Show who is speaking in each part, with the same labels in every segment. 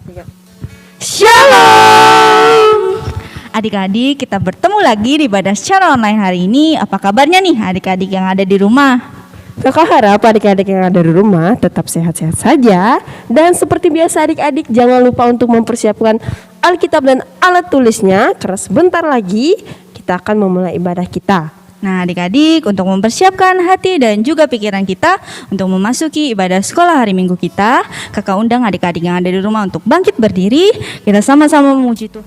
Speaker 1: Tiga.
Speaker 2: Shalom. Adik-adik, kita bertemu lagi di ibadah secara online hari ini. Apa kabarnya nih adik-adik yang ada di rumah?
Speaker 1: Kakak harap adik-adik yang ada di rumah tetap sehat-sehat saja. Dan seperti biasa adik-adik jangan lupa untuk mempersiapkan Alkitab dan alat tulisnya. Karena sebentar lagi kita akan memulai ibadah kita.
Speaker 2: Nah adik-adik, untuk mempersiapkan hati dan juga pikiran kita untuk memasuki ibadah sekolah hari Minggu kita, kakak undang adik-adik yang ada di rumah untuk bangkit berdiri. Kita sama-sama memuji Tuhan.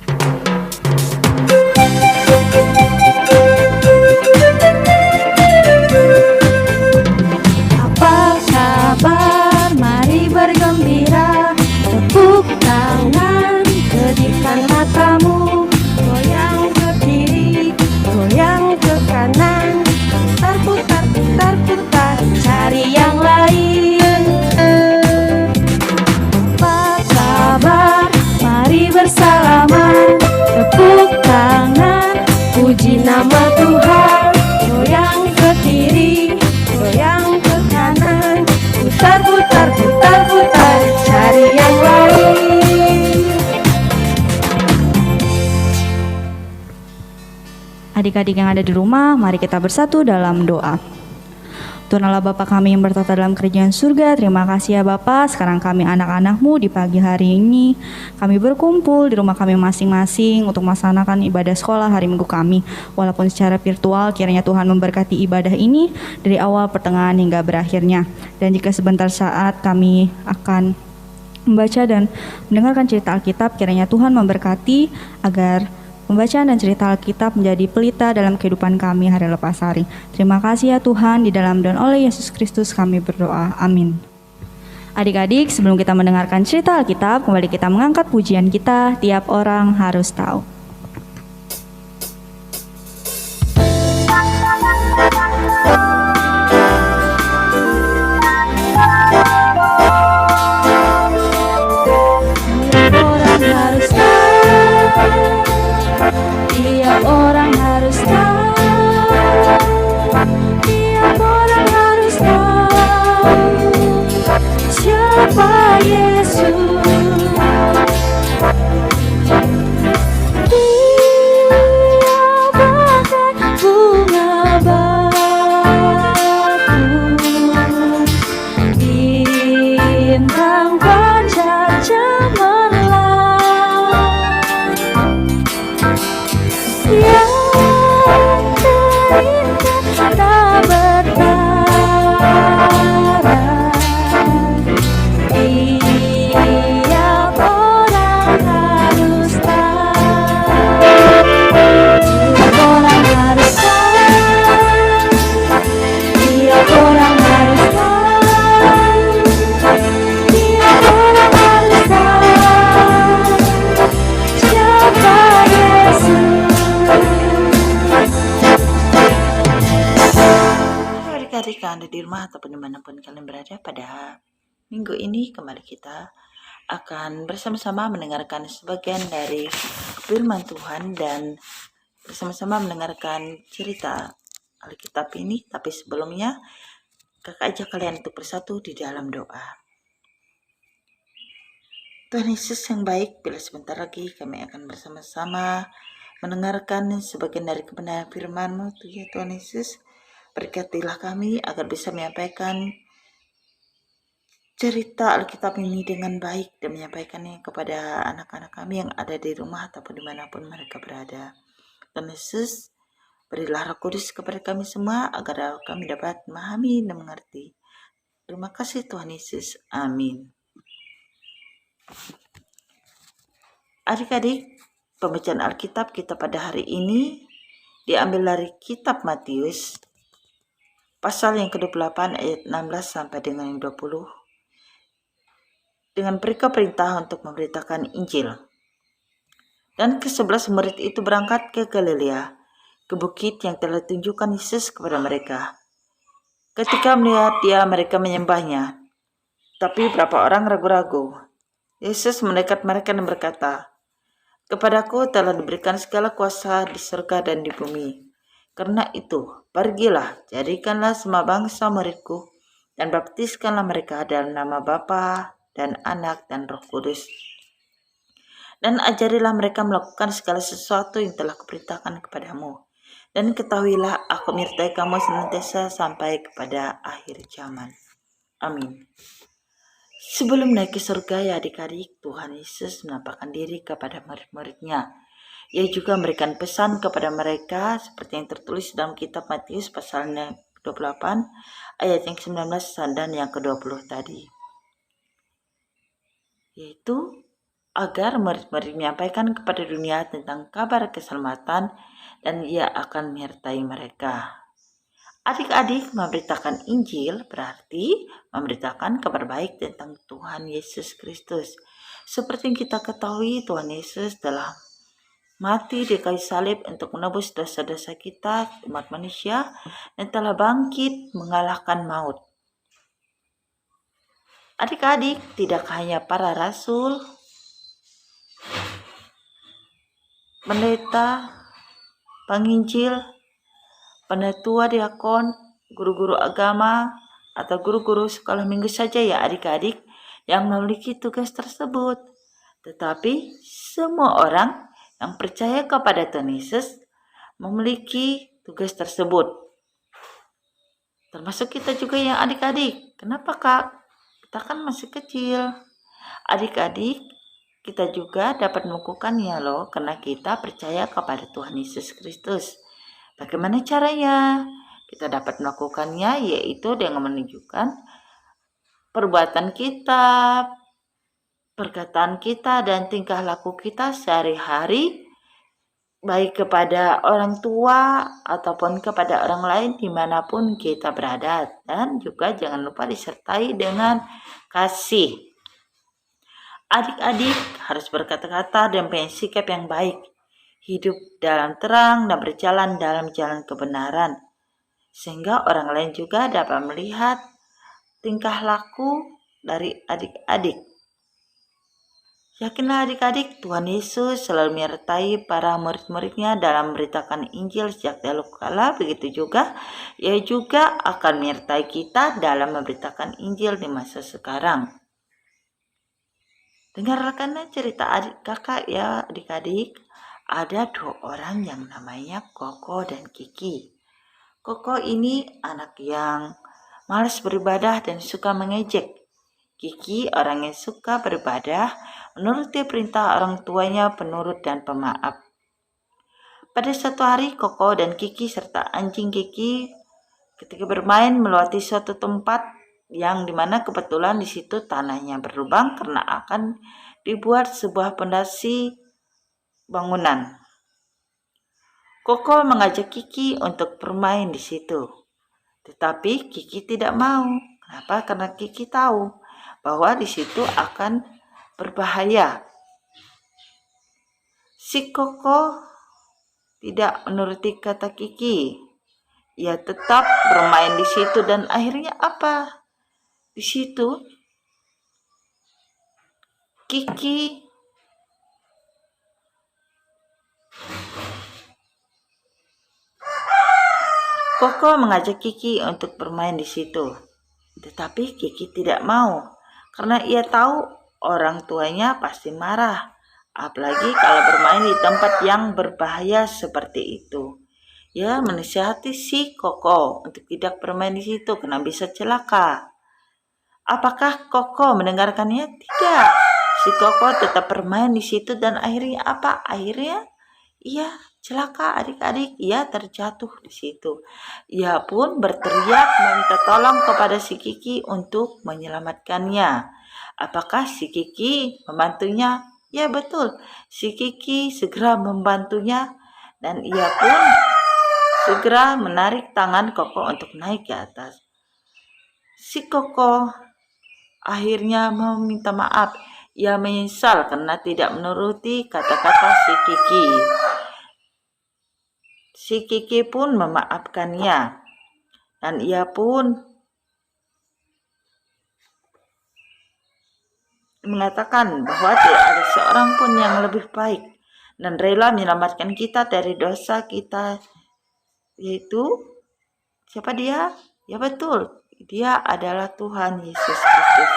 Speaker 2: Apa kabar? Mari bergembira, tepuk tangan, kedipkan matamu, goyang ke kiri, goyang ke kanan, putar, putar, putar, cari yang lain. Apa kabar? Mari bersalaman, tepuk tangan, puji nama Tuhan, goyang ke kiri, goyang ke kanan, putar, putar, putar, putar, cari yang lain. Adik-adik yang ada di rumah, mari kita bersatu dalam doa. Tuhan Allah Bapa kami yang bertata dalam kerajaan surga, terima kasih ya Bapa. Sekarang kami anak-anak-Mu di pagi hari ini, kami berkumpul di rumah kami masing-masing untuk melaksanakan ibadah sekolah hari Minggu kami. Walaupun secara virtual, kiranya Tuhan memberkati ibadah ini dari awal, pertengahan hingga berakhirnya. Dan jika sebentar saat kami akan membaca dan mendengarkan cerita Alkitab, kiranya Tuhan memberkati agar pembacaan dan cerita Alkitab menjadi pelita dalam kehidupan kami hari lepas hari. Terima kasih ya Tuhan, di dalam dan oleh Yesus Kristus kami berdoa. Amin. Adik-adik, sebelum kita mendengarkan cerita Alkitab, kembali kita mengangkat pujian kita, tiap orang harus tahu. Tiap orang harus tahu, tiap orang harus tahu siapa Yesus. Dia bagai bunga bakung, bintang fajar cemerlang, yang terindah tak bertara. Tiap orang harus tahu, tiap orang harus tahu, tiap orang harus tahu, tiap orang harus tahu siapa Yesus.
Speaker 3: Adik-adik yang ada di rumah ataupun dimanapun kalian berada, pada minggu ini kembali kita akan bersama-sama mendengarkan sebagian dari firman Tuhan dan bersama-sama mendengarkan cerita Alkitab ini. Tapi sebelumnya kakak ajak kalian untuk bersatu di dalam doa. Tuhan Yesus yang baik, bila sebentar lagi kami akan bersama-sama mendengarkan sebagian dari kebenaran firman-Mu, ya Tuhan Yesus. Berkatilah kami agar bisa menyampaikan cerita Alkitab ini dengan baik dan menyampaikannya kepada anak-anak kami yang ada di rumah ataupun dimanapun mereka berada. Tuhan Yesus, berilah Roh Kudus kepada kami semua agar kami dapat memahami dan mengerti. Terima kasih Tuhan Yesus. Amin. Adik-adik, pembacaan Alkitab kita pada hari ini diambil dari kitab Matius pasal yang ke-28 ayat 16 sampai dengan 20 dengan perintah untuk memberitakan Injil. Dan ke-11 murid itu berangkat ke Galilea, ke bukit yang telah ditunjukkan Yesus kepada mereka. Ketika melihat dia, mereka menyembahnya. Tapi beberapa orang ragu-ragu. Yesus mendekat mereka dan berkata, "Kepadaku telah diberikan segala kuasa di surga dan di bumi. Karena itu, pergilah, jadikanlah semua bangsa muridku, dan baptiskanlah mereka dalam nama Bapa dan Anak dan Roh Kudus, Dan ajarilah mereka melakukan segala sesuatu yang telah kuperintahkan kepadamu. Dan ketahuilah aku menyertai kamu senantiasa sampai kepada akhir zaman. Amin. Sebelum naik ke surga ya adik-adik, Tuhan Yesus menampakkan diri kepada murid-muridnya. Ia juga memberikan pesan kepada mereka seperti yang tertulis dalam kitab Matius pasal 28 ayat yang ke-19 dan yang ke-20 tadi. Yaitu agar murid-murid menyampaikan kepada dunia tentang kabar keselamatan dan ia akan menyertai mereka. Adik-adik, memberitakan Injil berarti memberitakan kabar baik tentang Tuhan Yesus Kristus. Seperti yang kita ketahui, Tuhan Yesus telah mati di kayu salib untuk menebus dosa-dosa kita, umat manusia, dan telah bangkit mengalahkan maut. Adik-adik, tidak hanya para rasul, pendeta, penginjil, penatua diakon, guru-guru agama, atau guru-guru sekolah minggu saja ya adik-adik yang memiliki tugas tersebut. Tetapi semua orang yang percaya kepada Tuhan Yesus memiliki tugas tersebut. Termasuk kita juga yang adik-adik. Kenapa Kak? Kita kan masih kecil. Adik-adik, kita juga dapat melakukannya loh karena kita percaya kepada Tuhan Yesus Kristus. Bagaimana caranya? Kita dapat melakukannya yaitu dengan menunjukkan perbuatan kita, perkataan kita, dan tingkah laku kita sehari-hari, baik kepada orang tua ataupun kepada orang lain dimanapun kita berada. Dan juga jangan lupa disertai dengan kasih. Adik-adik harus berkata-kata dan punya sikap yang baik, hidup dalam terang dan berjalan dalam jalan kebenaran, sehingga orang lain juga dapat melihat tingkah laku dari adik-adik. Yakinlah adik-adik, Tuhan Yesus selalu menyertai para murid-muridnya dalam memberitakan Injil sejak dahulu kala. Begitu juga, ia juga akan menyertai kita dalam memberitakan Injil di masa sekarang. Dengarkanlah cerita adik kakak ya adik-adik. Ada 2 orang yang namanya Koko dan Kiki. Koko ini anak yang malas beribadah dan suka mengejek. Kiki orang yang suka beribadah, menuruti perintah orang tuanya, penurut dan pemaaf. Pada suatu hari, Koko dan Kiki serta anjing Kiki ketika bermain melewati suatu tempat yang dimana kebetulan di situ tanahnya berlubang karena akan dibuat sebuah pondasi bangunan. Koko mengajak Kiki untuk bermain di situ, tetapi Kiki tidak mau. Kenapa? Karena Kiki tahu bahwa di situ akan berbahaya. Si Koko tidak menuruti kata Kiki. Ia tetap bermain di situ dan akhirnya apa? Di situ Koko mengajak Kiki untuk bermain di situ. Tetapi Kiki tidak mau karena ia tahu orang tuanya pasti marah, apalagi kalau bermain di tempat yang berbahaya seperti itu. Ya, menasihati si Koko untuk tidak bermain di situ karena bisa celaka. Apakah Koko mendengarkannya? Tidak. Si Koko tetap bermain di situ dan akhirnya apa? Akhirnya ia celaka adik-adik. Ia terjatuh di situ. Ia pun berteriak meminta tolong kepada si Kiki untuk menyelamatkannya. Apakah si Kiki membantunya? Ya betul. Si Kiki segera membantunya dan ia pun segera menarik tangan Koko untuk naik ke atas. Si Koko akhirnya meminta maaf. Ia menyesal karena tidak menuruti kata-kata si Kiki. Si Kiki pun memaafkannya. Dan ia pun mengatakan bahwa tidak ada seorang pun yang lebih baik dan rela menyelamatkan kita dari dosa kita, yaitu siapa dia? Ya betul, dia adalah Tuhan Yesus Kristus.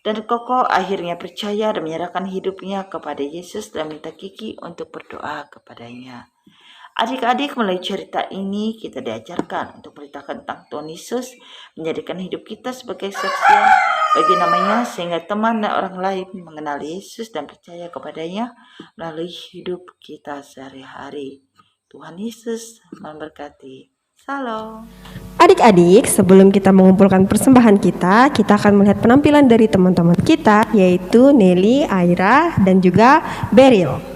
Speaker 3: Dan Koko akhirnya percaya dan menyerahkan hidupnya kepada Yesus dan minta Kiki untuk berdoa kepadanya. Adik-adik, melalui cerita ini kita diajarkan untuk memberitakan tentang Tuhan Yesus, menjadikan hidup kita sebagai saksian bagi namanya, sehingga teman dan orang lain mengenal Yesus dan percaya kepadanya melalui hidup kita sehari-hari. Tuhan Yesus memberkati. Salam.
Speaker 1: Adik-adik, sebelum kita mengumpulkan persembahan kita akan melihat penampilan dari teman-teman kita, yaitu Nelly, Aira, dan juga Beryl.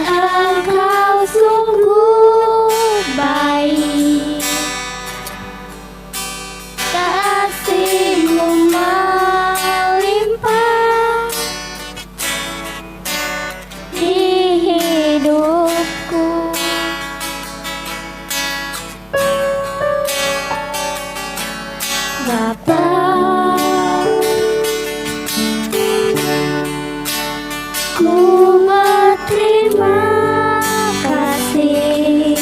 Speaker 4: Engkau sungguh baik, kasih-Mu melimpah di hidupku. Bapa, ku berterima kasih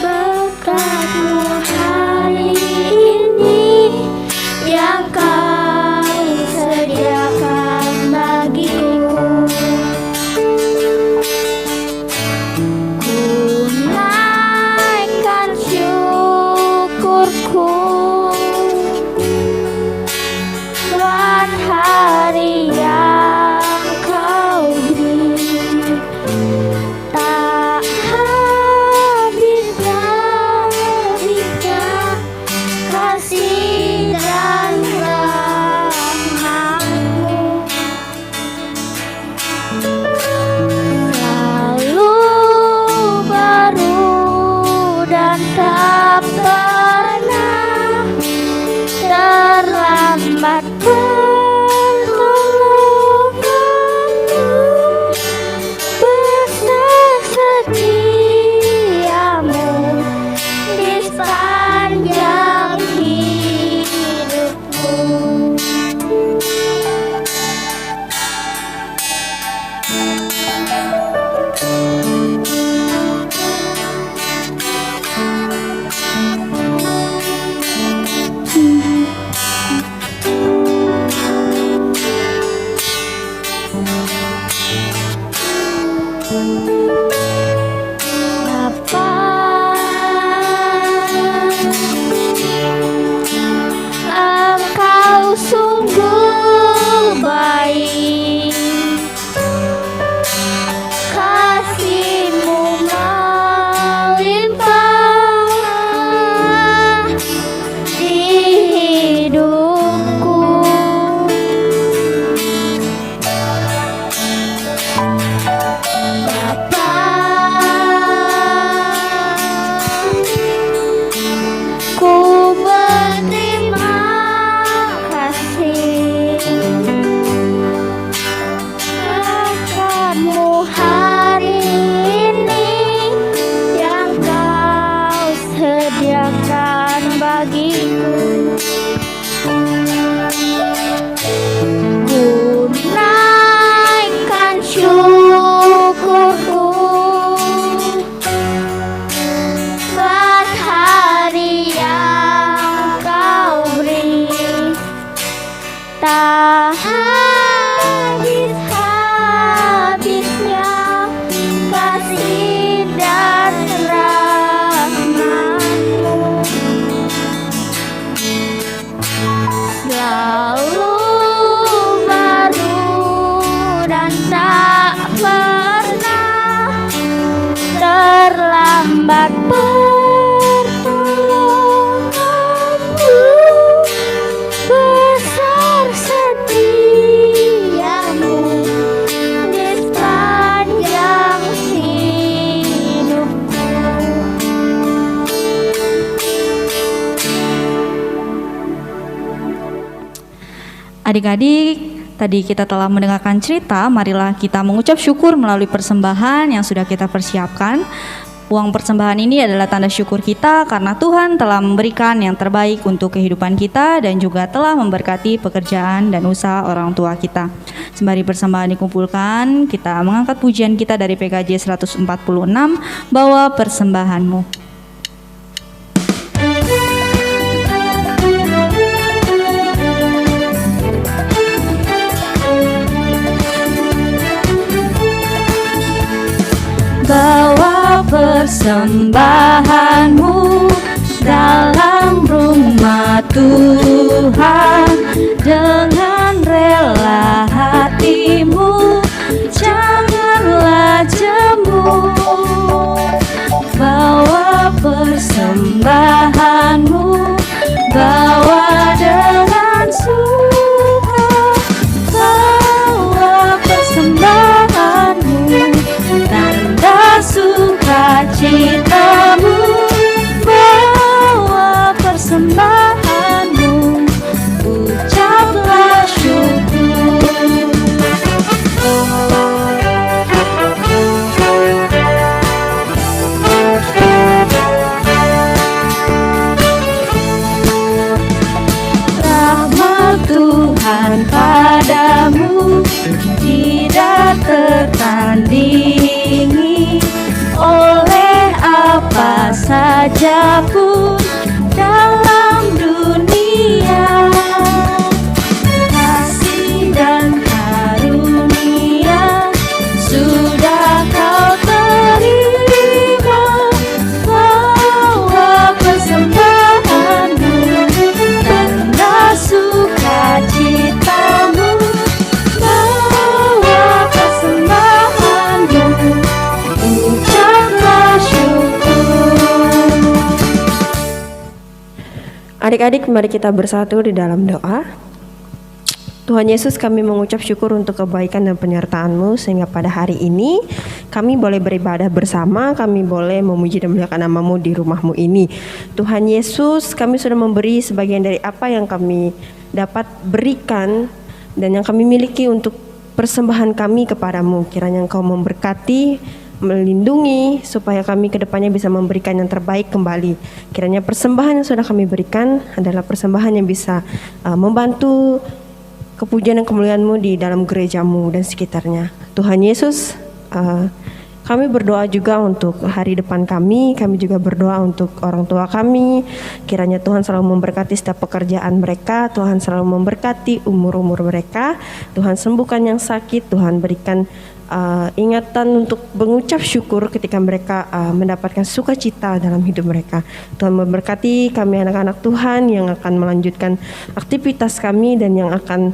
Speaker 4: berkat-Mu hari ini yang Kau sediakan bagiku. Ku naikkan syukurku buat hari yang Kau beri. Tak habis-habisnya kasih dan rahmat-Mu, selalu baru dan tak pernah terlambat pertolongan-Mu. Besar setia-Mu di sepanjang hidupku. Bapa, Engkau sungguh baik, kasih-Mu melimpah di hidupku. Bapa, ku berterima kasih berkat-Mu hari ini yang Kau sediakan bagiku. Ku naikkan syukurku buat hari yang Kau beri. Tak habis-habisnya kasih dan rahmat-Mu, selalu baru dan tak pernah terlambat pertolongan-Mu. Besar setia-Mu di sepanjang hidupku.
Speaker 2: Adik-adik, tadi kita telah mendengarkan cerita, marilah kita mengucap syukur melalui persembahan yang sudah kita persiapkan. Uang persembahan ini adalah tanda syukur kita karena Tuhan telah memberikan yang terbaik untuk kehidupan kita dan juga telah memberkati pekerjaan dan usaha orang tua kita. Sembari persembahan dikumpulkan, kita mengangkat pujian kita dari PKJ 146, Bawa Persembahanmu.
Speaker 4: Bawa persembahanmu dalam rumah Tuhan dengan rela hatimu, janganlah jemu. Bawa persembahanmu, bawa dengan suka. Bawa persembahanmu, tanda sukacitamu. Bawa persembahanmu, ucaplah syukur. Rahmat Tuhan padamu tidak tertandingi oleh apa saja pun dalam dunia. Kasih dan karunia sudah kau terima. Bawa persembahanmu, tanda sukacitamu. Bawa persembahanmu, ucaplah syukur.
Speaker 1: Adik-adik, mari kita bersatu di dalam doa. Tuhan Yesus, kami mengucap syukur untuk kebaikan dan penyertaan-Mu sehingga pada hari ini kami boleh beribadah bersama, kami boleh memuji dan memuliakan nama-Mu di rumah-Mu ini. Tuhan Yesus, kami sudah memberi sebagian dari apa yang kami dapat berikan dan yang kami miliki untuk persembahan kami kepadamu. Kiranya Engkau memberkati, melindungi supaya kami ke depannya bisa memberikan yang terbaik kembali. Kiranya persembahan yang sudah kami berikan adalah persembahan yang bisa membantu kepujian dan kemuliaan-Mu di dalam gereja-Mu dan sekitarnya. Tuhan Yesus, kami berdoa juga untuk hari depan kami juga berdoa untuk orang tua kami. Kiranya Tuhan selalu memberkati setiap pekerjaan mereka, Tuhan selalu memberkati umur-umur mereka, Tuhan sembuhkan yang sakit, Tuhan berikan ingatan untuk mengucap syukur ketika mereka mendapatkan sukacita dalam hidup mereka. Tuhan memberkati kami anak-anak Tuhan yang akan melanjutkan aktivitas kami dan yang akan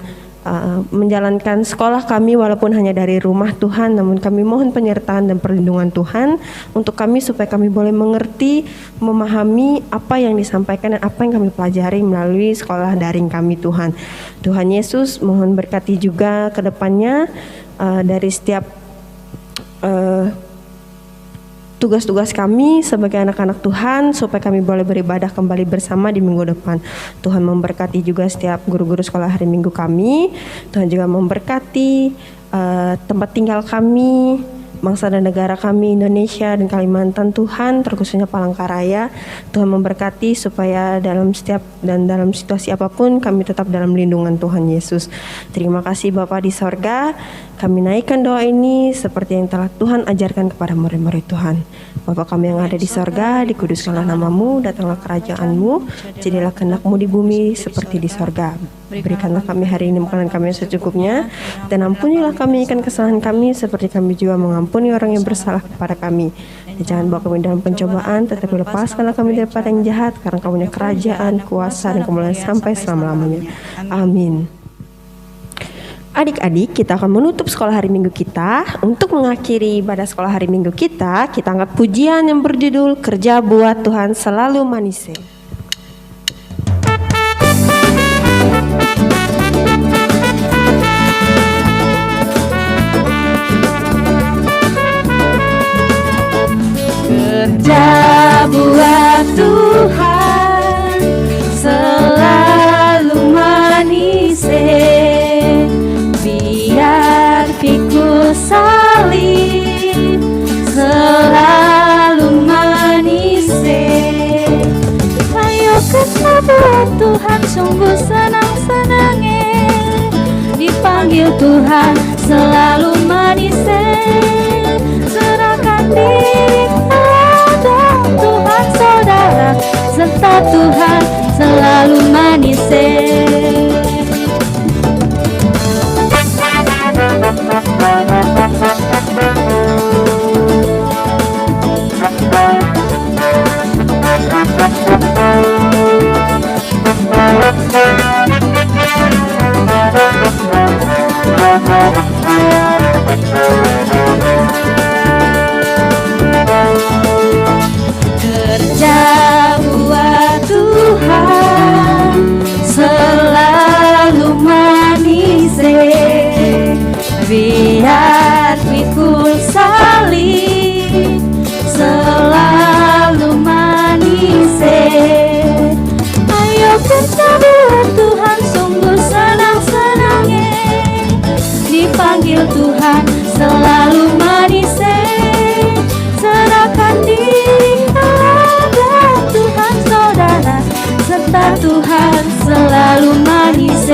Speaker 1: menjalankan sekolah kami walaupun hanya dari rumah Tuhan, namun kami mohon penyertaan dan perlindungan Tuhan untuk kami supaya kami boleh mengerti, memahami apa yang disampaikan dan apa yang kami pelajari melalui sekolah daring kami Tuhan. Tuhan Yesus, mohon berkati juga ke depannya dari setiap tugas-tugas kami sebagai anak-anak Tuhan supaya kami boleh beribadah kembali bersama di minggu depan. Tuhan memberkati juga setiap guru-guru sekolah hari Minggu kami. Tuhan juga memberkati tempat tinggal kami, bangsa dan negara kami Indonesia dan Kalimantan Tuhan, terkhususnya Palangkaraya. Tuhan memberkati supaya dalam situasi apapun kami tetap dalam lindungan Tuhan Yesus. Terima kasih Bapa di sorga. Kami naikkan doa ini seperti yang telah Tuhan ajarkan kepada murid-murid Tuhan. Bapa kami yang ada di sorga, dikuduskanlah nama-Mu, datanglah kerajaan-Mu, jadilah kehendak-Mu di bumi seperti di sorga. Berikanlah kami hari ini makanan kami yang secukupnya, dan ampunilah kami akan kesalahan kami seperti kami juga mengampuni orang yang bersalah kepada kami. Dan jangan bawa kami dalam pencobaan, tetapi lepaskanlah kami daripada yang jahat, karena Kau punya kerajaan, kuasa, dan kemuliaan sampai selama-lamanya. Amin. Adik-adik, kita akan menutup sekolah hari Minggu kita. Untuk mengakhiri ibadah sekolah hari Minggu kita angkat pujian yang berjudul Kerja Buat Tuhan Selalu Manise.
Speaker 4: Kerja buat Tuhan selalu manis. sungguh senang-senangnya dipanggil Tuhan selalu manis. Serahkan diri pada Tuhan saudara, serta Tuhan selalu manis. Kerja buat Tuhan selalu manis. Biar pikul salib selalu manis. Ayo kerja buat Tuhan, sungguh senang-senangnya dipanggil Tuhan selalu manis. Serahkan diri pada Tuhan saudara, serta Tuhan selalu manis.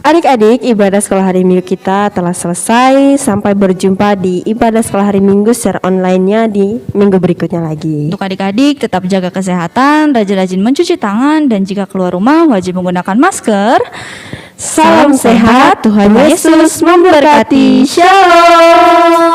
Speaker 1: Adik-adik, ibadah sekolah hari Minggu kita telah selesai. Sampai berjumpa di ibadah sekolah hari Minggu secara online-nya di minggu berikutnya lagi.
Speaker 2: Untuk adik-adik tetap jaga kesehatan, rajin-rajin mencuci tangan, dan jika keluar rumah wajib menggunakan masker.
Speaker 1: Salam sehat, Tuhan Yesus memberkati. Shalom.